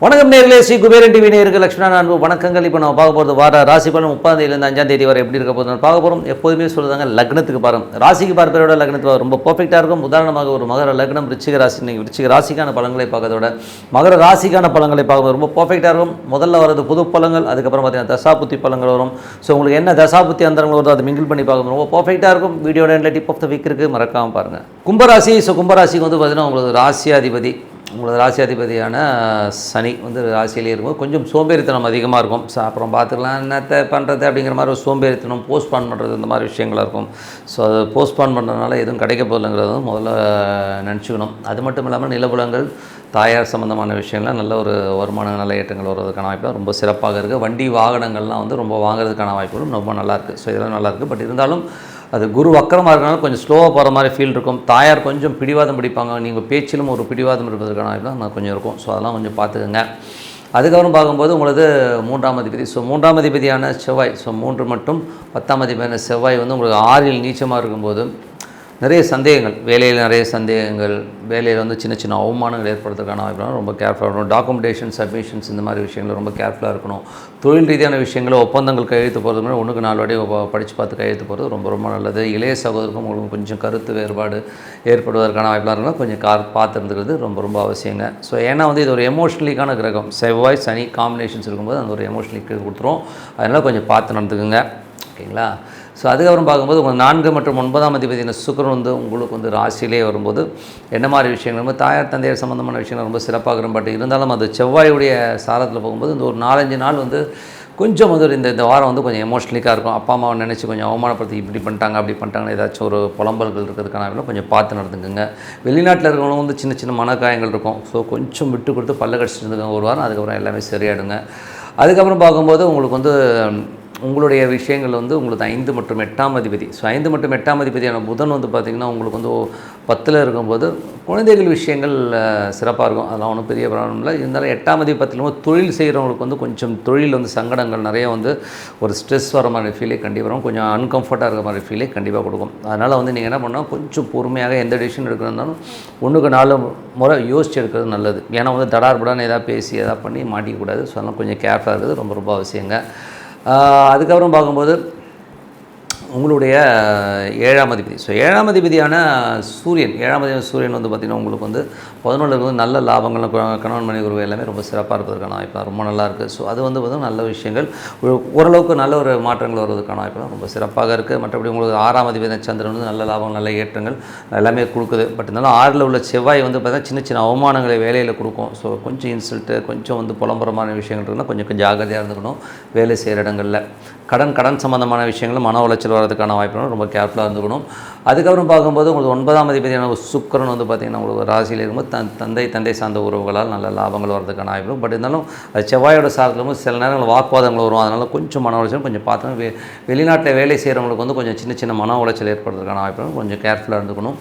வணக்கம் நேர்களே, ஸ்ரீ குபேரன் டிவி நேயர்கள் லட்சுமணன் அன்பு வணக்கங்கள். இப்போ நம்ம பார்க்க போகிறது வார ராசி பலன் 30ஆம் தேதியிலேருந்து 5ஆம் தேதி வரை எப்படி இருக்க போகுது பார்க்க போகிறோம். எப்போதுமே சொல்லுறாங்க லக்னத்துக்கு பாருங்க, ராசிக்கு பார்ப்பதோட லக்னத்துக்கு ரொம்ப பர்ஃபெக்டாக இருக்கும். உதாரணமாக ஒரு மகர லக்னம் ரிச்சிக ராசி, நீங்கள் ரிச்சிக ராசிக்கான பலன்களை பார்க்கறதோட மகர ராசிக்கான பலன்களை பார்க்குறது ரொம்ப பர்ஃபெக்டாக இருக்கும். முதல்ல வரது புது பலன்கள், அதுக்கப்புறம் பார்த்தீங்கன்னா தசாபுத்தி பலன்கள் வரும். ஸோ உங்களுக்கு என்ன தசாபுத்தி அந்தரங்கள் வருதோ அதை மிங்கிள் பண்ணி பார்க்குறது ரொம்ப பர்ஃபெக்டாக இருக்கும். வீடியோட எண்டில் டிப் ஆஃப் த வீக் இருக்குது, மறக்காமல் பாருங்கள். கும்பராசி. ஸோ கும்பராசிக்கு வந்து பார்த்தீங்கன்னா உங்களுக்கு ராசியாதிபதி, உங்களோட ராசியாதிபதியான சனி வந்து ராசியிலே இருக்கும். கொஞ்சம் சோம்பேறித்தனம் அதிகமாக இருக்கும். ஸோ அப்புறம் பார்த்துக்கலாம் என்னத்தை பண்ணுறது அப்படிங்கிற மாதிரி ஒரு சோம்பேறித்தனம், போஸ்ட்பான் பண்ணுறது, இந்த மாதிரி விஷயங்களாக இருக்கும். ஸோ அது போஸ்ட்பான் பண்ணுறதுனால எதுவும் கிடைக்க போதில்லைங்கிறது முதல்ல நினச்சிக்கணும். அது மட்டும் இல்லாமல் நிலபுலங்கள், தாயார் சம்மந்தமான விஷயங்கள்லாம் நல்ல ஒரு வருமானம், நல்ல ஏற்றங்கள் வருவதற்கான வாய்ப்பு ரொம்ப சிறப்பாக இருக்குது. வண்டி வாகனங்கள்லாம் வந்து ரொம்ப வாங்குறதுக்கான வாய்ப்புகளும் ரொம்ப நல்லாயிருக்கு. ஸோ இதெல்லாம் நல்லாயிருக்கு. பட் இருந்தாலும் அது குரு வக்கரமாக இருக்கிறனால கொஞ்சம் ஸ்லோவாக போகிற மாதிரி ஃபீல் இருக்கும். தாயார் கொஞ்சம் பிடிவாதம் பிடிப்பாங்க. நீங்கள் பேச்சிலும் ஒரு பிடிவாதம் இருப்பதற்கான வாய்ப்பு கொஞ்சம் இருக்கும். ஸோ அதெல்லாம் கொஞ்சம் பார்த்துக்கோங்க. அதுக்கப்புறம் பார்க்கும்போது உங்களது 3ஆம் அதிபதி. ஸோ 3ஆம் அதிபதியான செவ்வாய், ஸோ 3 மற்றும் 10ஆம் அதிபதியான செவ்வாய் வந்து உங்களுக்கு 6இல் நீச்சமாக இருக்கும்போது நிறைய சந்தேகங்கள், வேலையில் நிறைய சந்தேகங்கள், வேலையில் வந்து சின்ன சின்ன அவமானங்கள் ஏற்படுறதுக்கான வாய்ப்பு ரொம்ப கேர்ஃபுல்லாக இருக்கணும். டாக்குமெண்டேஷன், சப்மிஷன்ஸ், இந்த மாதிரி விஷயங்கள் ரொம்ப கேர்ஃபுல்லாக இருக்கணும். தொழில் ரீதியான விஷயங்களை ஒப்பந்தங்கள் கையெழுத்து போகிறது மாதிரி 1க்கு 4 வாட்டி படித்து பார்த்து கையெழுத்து போகிறது ரொம்ப ரொம்ப நல்லது. இளைய சகோதரருக்கும் உங்களுக்கு கொஞ்சம் கருத்து வேறுபாடு ஏற்படுவதற்கான வாய்ப்பாக இருக்கணும். கொஞ்சம் பார்த்து இருந்துக்கிறது ரொம்ப ரொம்ப அவசியங்க. ஸோ ஏன்னா வந்து இது ஒரு எமோஷ்னலிக்கான கிரகம். செவ்வாய் சனி காம்பினேஷன்ஸ் இருக்கும்போது அந்த ஒரு எமோஷ்னலிக்கு கொடுத்துரும். அதனால் கொஞ்சம் பார்த்து நடந்துக்குங்க, ஓகேங்களா? ஸோ அதுக்கப்புறம் பார்க்கும்போது உங்களுக்கு 4 மற்றும் 9ஆம் அதிபதியான சுக்கிரன் வந்து உங்களுக்கு வந்து ராசியிலே வரும்போது என்ன மாதிரி விஷயங்கள் ரொம்ப தாயார் தந்தையர் சம்மந்தமான விஷயங்கள் ரொம்ப சிறப்பாக இருக்கும். பட் இருந்தாலும் அது செவ்வாயுடைய சாரத்தில் போகும்போது இந்த ஒரு 4-5 நாள் வந்து கொஞ்சம் வந்து இந்த வாரம் வந்து கொஞ்சம் எமோஷ்னலிக்காக இருக்கும். அப்பா அம்மாவை நினச்சி கொஞ்சம் அவமானப்படுத்தி இப்படி பண்ணிட்டாங்க அப்படி பண்ணிட்டாங்கன்னு ஏதாச்சும் ஒரு புலம்பல்கள் இருக்கிறதுக்கான கொஞ்சம் பார்த்து நடந்துக்குங்க. வெளிநாட்டில் இருக்கிறவங்களும் வந்து சின்ன சின்ன மனக்காயங்கள் இருக்கும். ஸோ கொஞ்சம் விட்டு கொடுத்து பல்ல கடிச்சிட்டு இருந்துங்க ஒரு வாரம். அதுக்கப்புறம் எல்லாமே சரியாயிடுங்க. அதுக்கப்புறம் பார்க்கும்போது உங்களுக்கு வந்து உங்களுடைய விஷயங்கள் வந்து உங்களுக்கு 5 மற்றும் 8ஆம் அதிபதி. ஸோ 5 மற்றும் 8ஆம் அதிபதியான புதன் வந்து பார்த்திங்கன்னா உங்களுக்கு வந்து 10ல் இருக்கும்போது குழந்தைகள் விஷயங்கள் சிறப்பாக இருக்கும். அதெல்லாம் ஒன்றும் பெரிய ப்ராப்ளம் இல்லை. இருந்தாலும் 8ஆம் அதிபதி 10ல் தொழில் செய்கிறவங்களுக்கு வந்து கொஞ்சம் தொழில் வந்து சங்கடங்கள் நிறைய வந்து ஒரு ஸ்ட்ரெஸ் வர மாதிரி ஃபீலே கண்டிப்பாக வரும். கொஞ்சம் அன்கம்ஃபர்ட்டாக இருக்கிற மாதிரி ஃபீலே கண்டிப்பாக கொடுக்கும். அதனால் வந்து நீங்கள் என்ன பண்ணால் கொஞ்சம் பொறுமையாக எந்த டிசிஷன் எடுக்கிறதுனாலும் 1க்கு 4 முறை யோசிச்சு எடுக்கிறது நல்லது. ஏன்னா வந்து தடார்படான்னு எதாவது பேசி எதாவது பண்ணி மாட்டிக்கக்கூடாது. ஸோ அதெல்லாம் கொஞ்சம் கேர்ஃபுல்லாக இருக்கிறது ரொம்ப ரொம்ப அவசியங்க. அதுக்கப்புறம் பார்க்கும்போது உங்களுடைய 7ஆம் அதிபதி. ஸோ 7ஆம் அதிபதியான சூரியன், 7ஆம் அதிபதியான சூரியன் வந்து பார்த்திங்கன்னா உங்களுக்கு வந்து 11ல் வந்து நல்ல லாபங்கள், கணவன் மனைவி உறவு எல்லாமே ரொம்ப சிறப்பாக இருப்பதற்கான வாய்ப்பு ரொம்ப நல்லாயிருக்கு. ஸோ அது வந்து நல்ல விஷயங்கள், ஓரளவுக்கு நல்ல ஒரு மாற்றங்கள் வருவதற்கான வாய்ப்பு ரொம்ப சிறப்பாக இருக்குது. மற்றபடி உங்களுக்கு 6ஆம் அதிபதியான சந்திரன் வந்து நல்ல லாபம், நல்ல ஏற்றங்கள் எல்லாமே கொடுக்குது. பட் இருந்தாலும் 6ல் உள்ள செவ்வாய் வந்து பார்த்திங்கன்னா சின்ன சின்ன அவமானங்களை வேலையில் கொடுக்கும். ஸோ கொஞ்சம் இன்சல்ட்டு, கொஞ்சம் வந்து புலம்புறமான விஷயங்கள் இருந்தால் கொஞ்சம் ஜாகிரதையாக இருந்துக்கணும். வேலை செய்கிற இடங்களில் கடன் சம்மந்தமான விஷயங்களும் மன உளைச்சல் வரதுக்கான வாய்ப்புகளும் ரொம்ப கேர்ஃபுல்லாக இருந்துக்கணும். அதுக்கப்புறம் பார்க்கும்போது உங்களுக்கு 9ஆம் அதிபதியான சுக்கிரன் வந்து பார்த்திங்கன்னா உங்களுக்கு ராசியில் இருக்கும்போது தந்தை சார்ந்த உறவுகளால் நல்ல லாபங்கள் வரதுக்கான வாய்ப்பு. பட் இருந்தாலும் அது செவ்வாயோட சாரத்திலும் சில நேரங்கள் வாக்குவாதங்கள் வரும். அதனால் கொஞ்சம் மன உளைச்சல் கொஞ்சம் பார்த்தோம். வெளிநாட்டில் வேலை செய்கிறவங்களுக்கு வந்து கொஞ்சம் சின்ன மன உளைச்சல் ஏற்படுறதுக்கான வாய்ப்புகளும் கொஞ்சம் கேர்ஃபுல்லாக இருந்துக்கணும்.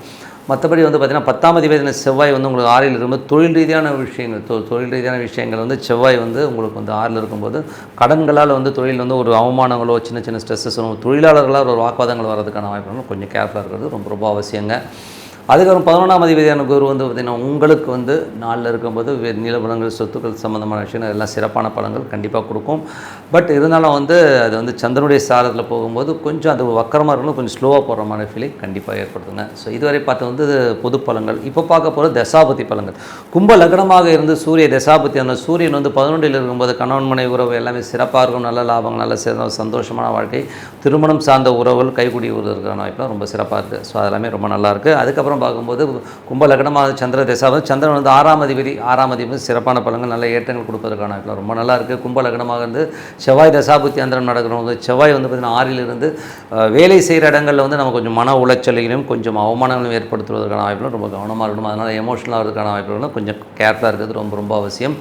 மற்றபடி வந்து பார்த்திங்கன்னா 10ஆம் அதிபதியான செவ்வாய் வந்து உங்களுக்கு 6ல் இருக்கும்போது தொழில் ரீதியான விஷயங்கள் வந்து செவ்வாய் வந்து உங்களுக்கு வந்து 6ல் இருக்கும்போது கடன்களால் வந்து தொழில் வந்து ஒரு அவமானங்களோ சின்ன ஸ்ட்ரெஸ்ஸஸ் வரும். தொழிலாளர்களால் ஒரு வாக்குவாதங்கள் வரதுக்கான வாய்ப்புகளும் கொஞ்சம் கேர்ஃபுல்லாக இருக்கிறது ரொம்ப ரொம்ப அவசியங்க. அதுக்கப்புறம் 11ஆம் அதிபதியான குரு வந்து பார்த்திங்கன்னா உங்களுக்கு வந்து 4ல் இருக்கும்போது நிலபலங்கள், சொத்துக்கள் சம்மந்தமான விஷயங்கள் எல்லாம் சிறப்பான பலன்கள் கண்டிப்பாக கொடுக்கும். பட் இருந்தாலும் வந்து அது வந்து சந்திரனுடைய சாரத்தில் போகும்போது கொஞ்சம் அது வக்கரமாக இருக்கணும், கொஞ்சம் ஸ்லோவாக போகிற மாதிரி ஃபீலிங் கண்டிப்பாக ஏற்படுத்துங்க. ஸோ இதுவரை பார்த்து வந்து பொது பலன்கள். இப்போ பார்க்க போகிற தசாபதி பலன்கள். கும்ப லக்னமாக இருந்து சூரிய தசாபதி, அந்த சூரியன் வந்து 11ல் இருக்கும்போது கணவன் மனைவி உறவு எல்லாமே சிறப்பாக இருக்கும். நல்ல லாபங்கள், நல்ல சந்தோஷமான வாழ்க்கை, திருமணம் சார்ந்த உறவுகள் கைகூடி வருவதற்கான வாய்ப்புலாம் ரொம்ப சிறப்பாக இருக்குது. ஸோ அதெல்லாமே ரொம்ப நல்லாயிருக்கு. அதுக்கப்புறம் பார்க்கும்போது கும்ப லக்னமாக சந்திர தசாபதி, சந்திரன் வந்து 6ஆம் அதிபதி சிறப்பான பலன்கள், நல்ல ஏற்றங்கள் கொடுப்பதற்கான வாய்ப்புலாம் ரொம்ப நல்லா இருக்குது. கும்ப லக்னமாக இருந்து செவ்வாய் தசாபுத்தி அந்தரம் நடக்கிறவங்க செவ்வாய் வந்து பார்த்திங்கன்னா 6ல் இருந்து வேலை செய்கிற இடங்களில் வந்து நம்ம கொஞ்சம் மன உளைச்சலையும் கொஞ்சம் அவமானங்களும் ஏற்படுத்துவதற்கான வாய்ப்புகளும் ரொம்ப கவனமாக இருக்கணும். அதனால் எமோஷனலாக ஆகிறதுக்கான வாய்ப்புகளும் கொஞ்சம் கேர்ஃபுல்லாக இருக்கிறது ரொம்ப ரொம்ப அவசியம்.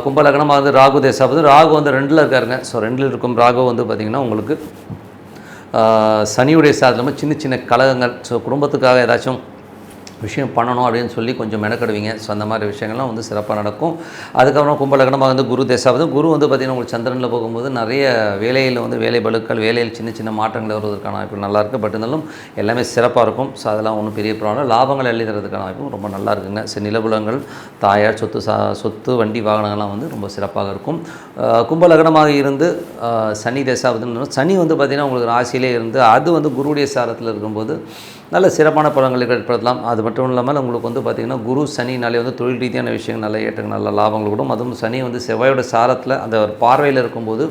கும்ப லக்னமாக வந்து ராகு தசாபதி, ராகு வந்து 2ல் இருக்காருங்க. ஸோ 2ல் இருக்கும் ராகு வந்து பார்த்திங்கன்னா உங்களுக்கு சனியுடைய சாதனமாக சின்ன கலகங்கள், ஸோ குடும்பத்துக்காக ஏதாச்சும் விஷயம் பண்ணணும் அப்படின்னு சொல்லி கொஞ்சம் மெனக்கடுவீங்க. ஸோ அந்த மாதிரி விஷயங்கள்லாம் வந்து சிறப்பாக நடக்கும். அதுக்கப்புறம் கும்ப லக்னமாக வந்து குரு தசாவது குரு வந்து பார்த்திங்கன்னா உங்களுக்கு சந்திரனில் போகும்போது நிறைய வேலையில் வந்து வேலை பலுக்கள் வேலையில் சின்ன சின்ன மாற்றங்கள் வருவதற்கான வாய்ப்பு நல்லாயிருக்கு. பட் இருந்தாலும் எல்லாமே சிறப்பாக இருக்கும். ஸோ அதெல்லாம் ஒன்றும் பெரிய ப்ராப்ளம். லாபங்கள் எழுதி தரதுக்கான வாய்ப்பும் ரொம்ப நல்லா இருக்குங்க. சரி, நிலபுலங்கள் தாயார் சொத்து வண்டி வாகனங்கள்லாம் வந்து ரொம்ப சிறப்பாக இருக்கும். கும்ப லக்னமாக இருந்து சனி தசாவதுன்னு சனி வந்து பார்த்திங்கன்னா உங்களுக்கு ராசியிலே இருந்து அது வந்து குருவுடைய சாரத்தில் இருக்கும்போது நல்ல சிறப்பான பலன்களை ஏற்படுத்தலாம். அது மட்டும் இல்லாமல் உங்களுக்கு வந்து பார்த்திங்கன்னா குரு சனினாலே வந்து தொழில் ரீதியான விஷயங்கள் நல்ல ஏற்றங்கள் நல்ல லாபங்கள் கூடும். அதுவும் சனி வந்து செவ்வாயோட சாரத்தில் அந்த ஒரு பார்வையில் இருக்கும்போது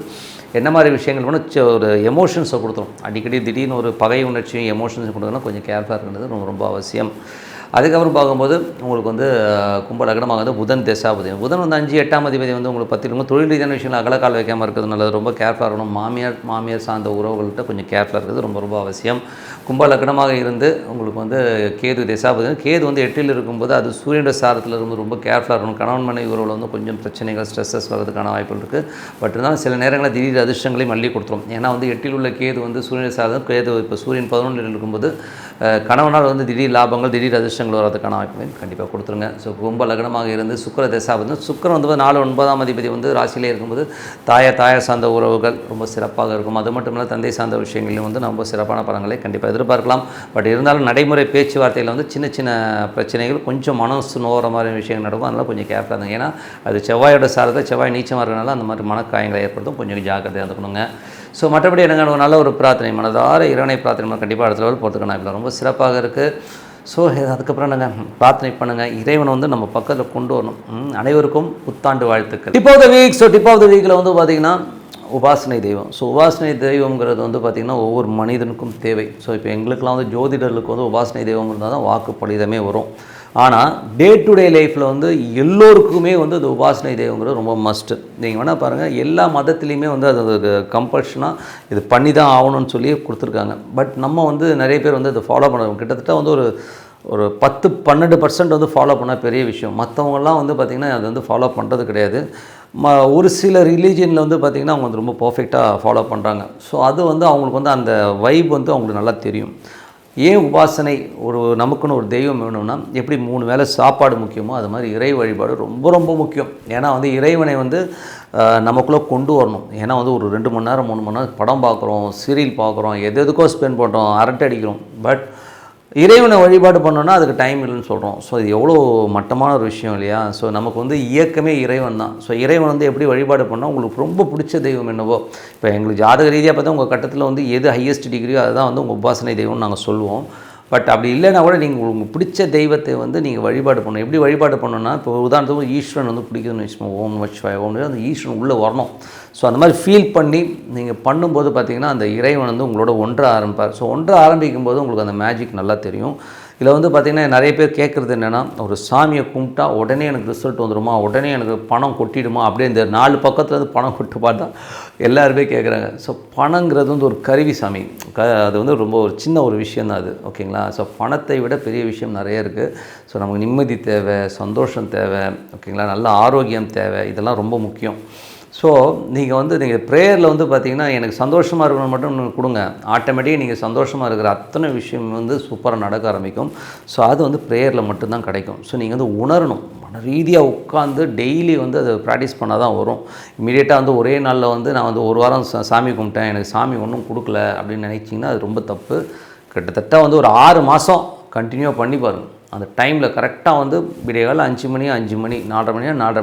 என்ன மாதிரி விஷயங்கள் வேணும் ஒரு எமோஷன்ஸை கொடுத்துரும். அடிக்கடி திடீர்னு ஒரு பகை உணர்ச்சியும் எமோஷன்ஸும் கொடுத்தோன்னா கொஞ்சம் கேர்ஃபுல்லாக இருக்கிறது ரொம்ப ரொம்ப அவசியம். அதுக்கப்புறம் பார்க்கும்போது உங்களுக்கு வந்து கும்ப லக்னமாக வந்து புதன் தசாபதி புதன் வந்து 5 8ஆம் அதிபதி வந்து உங்களுக்கு பற்றிருக்கும். தொழில் ரீதியான விஷயங்கள் அகலக்கால் வைக்காமல் இருக்கிறது நல்லது. ரொம்ப கேர்ஃபுல்லாக இருக்கணும். மாமியார் சார்ந்த உறவுகள்கிட்ட கொஞ்சம் கேர்ஃபுல்லாக இருக்கிறது ரொம்ப ரொம்ப அவசியம். கும்ப லக்னமாக இருந்து உங்களுக்கு வந்து கேது தசாபதி கேது வந்து 8ல் இருக்கும்போது அது சூரியனுடைய சாரத்தில் இருந்து ரொம்ப கேர்ஃபுல்லாக இருக்கணும். கணவன் மனைவி உறவில் வந்து கொஞ்சம் பிரச்சனைகள் ஸ்ட்ரெஸ்ஸஸ் வர்றதுக்கான வாய்ப்புகள் இருக்குது. பட் இருந்தாலும் சில நேரங்களில் திடீர் அதிர்ஷ்டங்களையும் மல்லி கொடுத்துரும். ஏன்னா வந்து 8ல் உள்ள கேது வந்து சூரியன் சாரத்தில் கேது இப்போ சூரியன் 11ல் இருக்கும்போது கணவனால் வந்து திடீர் லாபங்கள் திடீர் அதிர்ஷ்டங்கள் வர்றதுக்கான வாய்ப்பு கண்டிப்பாக கொடுத்துருங்க. ஸோ கும்ப லக்னமாக இருந்து சுக்கிர தசாபதி சுக்கிரன் வந்து 4 9ஆம் அதிபதி வந்து ராசியிலே இருக்கும்போது தாயார் சார்ந்த உறவுகள் ரொம்ப சிறப்பாக இருக்கும். அது மட்டும் இல்லை தந்தை சார்ந்த விஷயங்களிலும் வந்து ரொம்ப சிறப்பான பலன்களை கண்டிப்பாக எதிர்பார்க்கலாம். பட் இருந்தாலும் நடைமுறை பேச்சுவார்த்தையில் வந்து சின்ன சின்ன பிரச்சனைகள் கொஞ்சம் மனசு நோகிற மாதிரி விஷயங்கள் நடக்கும். அதனால் கொஞ்சம் கேர்ஃபுல்லாக இருங்க. ஏன்னா அது செவ்வாயோட சாரத்தை செவ்வாய் நீச்சமாக இருக்கிறனால அந்த மாதிரி மனக்காயங்களை ஏற்படுத்தும். கொஞ்சம் ஜாக்கிரதையாக இருந்துக்கணுங்க. ஸோ மற்றபடி என்னங்க நல்ல ஒரு பிரார்த்தனை மனதார இறைவனை பிரார்த்தனை கண்டிப்பாக அடுத்த லெவல் போகிறதுக்கான இப்போ ரொம்ப சிறப்பாக இருக்குது. ஸோ அதுக்கப்புறம் நாங்கள் பிரார்த்தனை பண்ணுங்கள். இறைவனை வந்து நம்ம பக்கத்தில் கொண்டு வரணும். அனைவருக்கும் புத்தாண்டு வாழ்த்துக்கள். Tip of the week. So tip of the வீக்கில் வந்து பார்த்திங்கன்னா உபாசனை தெய்வம். ஸோ உபாசனை தெய்வங்கிறது வந்து பார்த்திங்கன்னா ஒவ்வொரு மனிதனுக்கும் தேவை. ஸோ இப்போ எங்களுக்கெல்லாம் வந்து ஜோதிடர்களுக்கு வந்து உபாசனை தெய்வம் இருந்தால் தான் வாக்கு பலிதமே வரும். ஆனால் டே டு டே லைஃப்பில் வந்து எல்லோருக்குமே வந்து அது உபாசனை தெய்வங்கிறது ரொம்ப மஸ்ட்டு. நீங்கள் வேணால் பாருங்கள், எல்லா மதத்துலேயுமே வந்து அது கம்பல்ஷனாக இது பண்ணி தான் ஆகணும்னு சொல்லி கொடுத்துருக்காங்க. பட் நம்ம வந்து நிறைய பேர் வந்து அதை ஃபாலோ பண்ணுறோம். கிட்டத்தட்ட வந்து ஒரு 10-12% வந்து ஃபாலோ பண்ண பெரிய விஷயம். மற்றவங்கலாம் வந்து பார்த்திங்கன்னா அது வந்து ஃபாலோ பண்ணுறது கிடையாது. ஒரு சில ரிலீஜனில் வந்து பார்த்திங்கன்னா அவங்க வந்து ரொம்ப பர்ஃபெக்டாக ஃபாலோ பண்ணுறாங்க. ஸோ அது வந்து அவங்களுக்கு வந்து அந்த வைப் வந்து அவங்களுக்கு நல்லா தெரியும். ஏன் உபாசனை நமக்குன்னு ஒரு தெய்வம் வேணும்னா எப்படி 3 வேளை சாப்பாடு முக்கியமோ அது மாதிரி இறை வழிபாடு ரொம்ப ரொம்ப முக்கியம். ஏன்னா வந்து இறைவனை வந்து நமக்குள்ளே கொண்டு வரணும். ஏன்னா வந்து ஒரு 2 மணி நேரம் 3 மணி நேரம் படம் பார்க்குறோம், சீரியல் பார்க்குறோம், எதுக்கோ ஸ்பெண்ட் பண்ணுறோம், அரட்டை அடிக்கிறோம். பட் இறைவனை வழிபாடு பண்ணோன்னா அதுக்கு டைம் இல்லைன்னு சொல்கிறோம். ஸோ இது எவ்வளோ மட்டமான ஒரு விஷயம் இல்லையா? ஸோ நமக்கு வந்து இயக்கமே இறைவன் தான். ஸோ இறைவன் வந்து எப்படி வழிபாடு பண்ணால் உங்களுக்கு ரொம்ப பிடிச்ச தெய்வம் என்னவோ, இப்போ எங்களுக்கு ஜாதக ரீதியாக பார்த்தா உங்கள் கட்டத்தில் வந்து எது ஹையஸ்ட் டிகிரியோ அதுதான் வந்து உங்கள் உபாசனை தெய்வம்னு நாங்கள் சொல்லுவோம். பட் அப்படி இல்லைனா கூட நீங்கள் உங்களுக்கு பிடிச்ச தெய்வத்தை வந்து நீங்கள் வழிபாடு பண்ணணும். எப்படி வழிபாடு பண்ணணும்னா, இப்போ உதாரணத்துக்கு ஈஸ்வரன் வந்து பிடிக்குதுன்னு வச்சுக்கோங்க, ஓம் நமச்சிவாய ஓம், அந்த ஈஸ்வரன் உள்ளே வரணும். ஸோ அந்த மாதிரி ஃபீல் பண்ணி நீங்கள் பண்ணும்போது பார்த்திங்கன்னா அந்த இறைவன் வந்து உங்களோட ஒன்ற ஆரம்பிப்பார். ஸோ ஒன்ற ஆரம்பிக்கும் போது உங்களுக்கு அந்த மேஜிக் நல்லா தெரியும். இதில் வந்து பார்த்திங்கன்னா நிறைய பேர் கேட்குறது என்னென்னா, ஒரு சாமியை கும்பிட்டா உடனே எனக்கு ரிசல்ட் வந்துடுமா, உடனே எனக்கு பணம் கொட்டிடுமா, அப்படியே இந்த 4 பக்கத்துலேருந்து பணம் கொட்டு பார்த்தா எல்லாருமே கேட்குறாங்க. ஸோ பணங்கிறது வந்து ஒரு கருவி சாமி, அது வந்து ரொம்ப ஒரு சின்ன ஒரு விஷயம் தான் அது, ஓகேங்களா? ஸோ பணத்தை விட பெரிய விஷயம் நிறைய இருக்குது. ஸோ நமக்கு நிம்மதி தேவை, சந்தோஷம் தேவை, ஓகேங்களா, நல்ல ஆரோக்கியம் தேவை, இதெல்லாம் ரொம்ப முக்கியம். ஸோ நீங்கள் ப்ரேயரில் வந்து பார்த்திங்கன்னா எனக்கு சந்தோஷமாக இருக்கணும் மட்டும் கொடுங்க, ஆட்டோமேட்டிக்காக நீங்கள் சந்தோஷமாக இருக்கிற அத்தனை விஷயம் வந்து சூப்பராக நடக்க ஆரம்பிக்கும். ஸோ அது வந்து ப்ரேயரில் மட்டும்தான் கிடைக்கும். ஸோ நீங்கள் வந்து உணரணும், மன ரீதியாக உட்காந்து டெய்லி வந்து அதை ப்ராக்டிஸ் பண்ணால் தான் வரும். இமீடியட்டாக வந்து ஒரே நாளில் வந்து நான் வந்து ஒரு வாரம் சாமி கும்பிட்டேன், எனக்கு சாமி ஒன்றும் கொடுக்கல அப்படின்னு நினச்சிங்கன்னா அது ரொம்ப தப்பு. கிட்டத்தட்ட வந்து ஒரு 6 மாதம் கண்டினியூவாக பண்ணி பாருங்கள். அந்த டைமில் கரெக்டாக வந்து விடியகால 5 மணி 4:30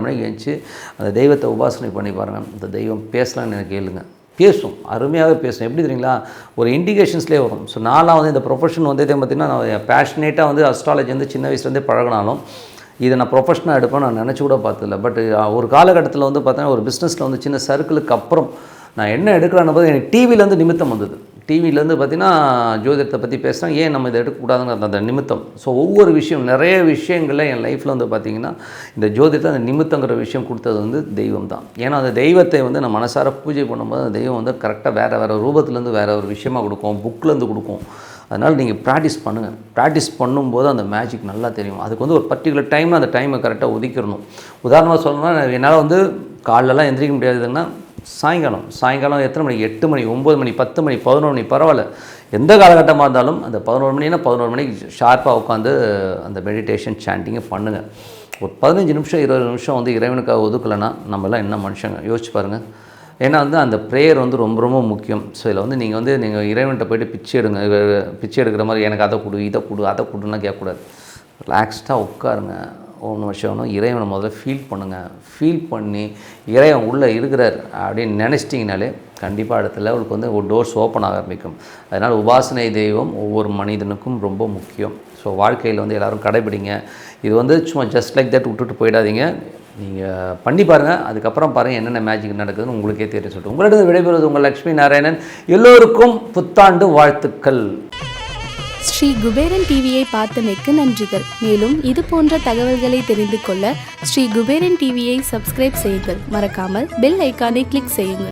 மணிக்கு எழுந்துச்சு அந்த தெய்வத்தை உபாசனை பண்ணி பாருங்கள். அந்த தெய்வம் பேசலான்னு எனக்கு கேளுங்க, பேசும், அருமையாகவே பேசும். எப்படி தெரியுங்களா, ஒரு இண்டிகேஷன்ஸ்லேயே வரும். ஸோ நான்லாம் வந்து இந்த ப்ரொஃபஷன் வந்து பார்த்திங்கன்னா நான் பேஷனேட்டாக வந்து அஸ்ட்ராலஜி வந்து சின்ன வயசுலேருந்தே பழகினாலும் இதை நான் ப்ரொஃபஷனாக எடுப்பேன் நான் நினச்சி கூட பார்த்ததில்ல. பட் ஒரு காலகட்டத்தில் வந்து பார்த்தீங்கன்னா ஒரு பிஸ்னஸில் வந்து சின்ன சர்க்கிளுக்கு அப்புறம் நான் என்ன எடுக்கிறேன்னு போது எனக்கு டிவிலேருந்து நிமித்தம் வந்தது. டிவிலேருந்து பார்த்திங்கன்னா ஜோதிடத்தை பற்றி பேசுகிறேன், ஏன் நம்ம இதை எடுக்கக்கூடாதுங்கிற அந்த நிமித்தம். ஸோ ஒவ்வொரு விஷயம் நிறைய விஷயங்களில் என் லைஃப்பில் வந்து பார்த்திங்கன்னா இந்த ஜோதிடத்தை அந்த நிமித்தங்கிற விஷயம் கொடுத்தது வந்து தெய்வம் தான். ஏன்னா அந்த தெய்வத்தை வந்து நான் மனசார பூஜை பண்ணும்போது அந்த தெய்வம் வந்து கரெக்டாக வேறு ரூபத்துலேருந்து வேறு ஒரு விஷயமாக கொடுக்கும், புக்கிலேருந்து கொடுக்கும். அதனால் நீங்கள் ப்ராக்டிஸ் பண்ணுங்கள். ப்ராக்டிஸ் பண்ணும்போது அந்த மேஜிக் நல்லா தெரியும். அதுக்கு வந்து ஒரு பர்டிகுலர் டைமில் அந்த டைமை கரெக்டாக ஒதுக்கிடணும். உதாரணமாக சொல்லணும்னா என்னால் வந்து காலைலலாம் எந்திரிக்க முடியாதுன்னா சாயங்காலம் எத்தனை மணிக்கு 8 மணி 9 மணி 10 மணி 11 மணி பரவாயில்ல, எந்த காலகட்டமாக இருந்தாலும் அந்த 11 மணினா 11 மணிக்கு ஷார்ப்பாக உட்காந்து அந்த மெடிடேஷன் சாண்டிங்கை பண்ணுங்கள். ஒரு 15 நிமிஷம் 20 நிமிஷம் வந்து இறைவனுக்காக ஒதுக்கலைன்னா நம்மளாம் என்ன மனுஷங்க யோசிச்சு பாருங்கள். ஏன்னா வந்து அந்த ப்ரேயர் வந்து ரொம்ப ரொம்ப முக்கியம். ஸோ இதில் வந்து நீங்கள் இறைவன்கிட்ட போய்ட்டு பிச்சை எடுக்கிற மாதிரி எனக்கு அதை கொடு இதை கொடு அதை கொடுன்னா கேட்கக்கூடாது. ரிலாக்ஸ்டாக உட்காருங்க. ஒன்று வருஷம் இறைவனை முதல்ல ஃபீல் பண்ணுங்கள். ஃபீல் பண்ணி இறைவன் உள்ளே இருக்கிறார் அப்படின்னு நினச்சிட்டிங்கனாலே கண்டிப்பாக அடுத்த லெவலுக்கு வந்து ஒரு டோர்ஸ் ஓப்பன் ஆக ஆரம்பிக்கும். அதனால் உபாசனை தெய்வம் ஒவ்வொரு மனிதனுக்கும் ரொம்ப முக்கியம். ஸோ வாழ்க்கையில் வந்து எல்லோரும் கடைபிடிங்க. இது வந்து சும்மா ஜஸ்ட் லைக் தட் விட்டுட்டு போயிடாதீங்க. நீங்கள் பண்ணி பாருங்கள். அதுக்கப்புறம் பாருங்கள் என்னென்ன மேஜிக் நடக்குதுன்னு உங்களுக்கே தெரியும். சொல்லிட்டு உங்களிடம் விடைபெறுவது உங்கள் லக்ஷ்மி நாராயணன். எல்லோருக்கும் புத்தாண்டு வாழ்த்துக்கள். ஸ்ரீ குபேரன் டிவியை பார்த்தமைக்கு நன்றிகள். மேலும் இது போன்ற தகவல்களை தெரிந்து கொள்ள ஸ்ரீ குபேரன் டிவியை சப்ஸ்கிரைப் செய்யுங்கள். மறக்காமல் பெல் ஐக்கானை கிளிக் செய்யுங்கள்.